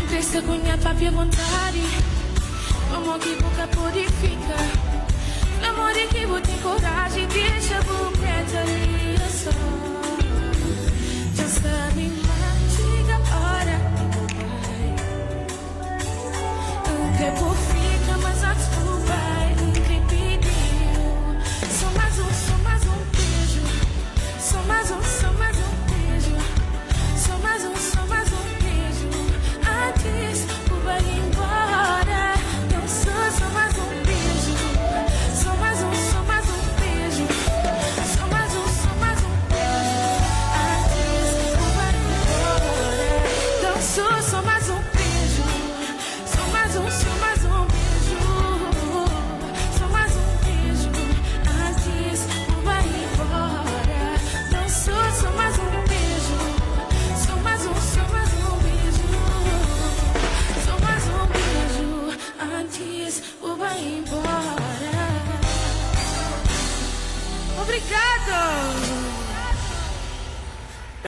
Questa cogna papi vontade, l'amor que boca purifica, l'amore que bota em coragem, deixa por ali só. Já sabe mais, chega a hora, nunca por fica, mas antes por vai, nunca pediu. Só mais um beijo, só mais um beijo, só mais um beijo. Antes o vai embora, não sou só mais um beijo, só mais um beijo, só mais um beijo. Antes o vai embora, não sou só mais um beijo, só mais um beijo, só mais um beijo. Antes o vai embora, não sou só mais um beijo, só mais um beijo. Antes o vai embora. Obrigado!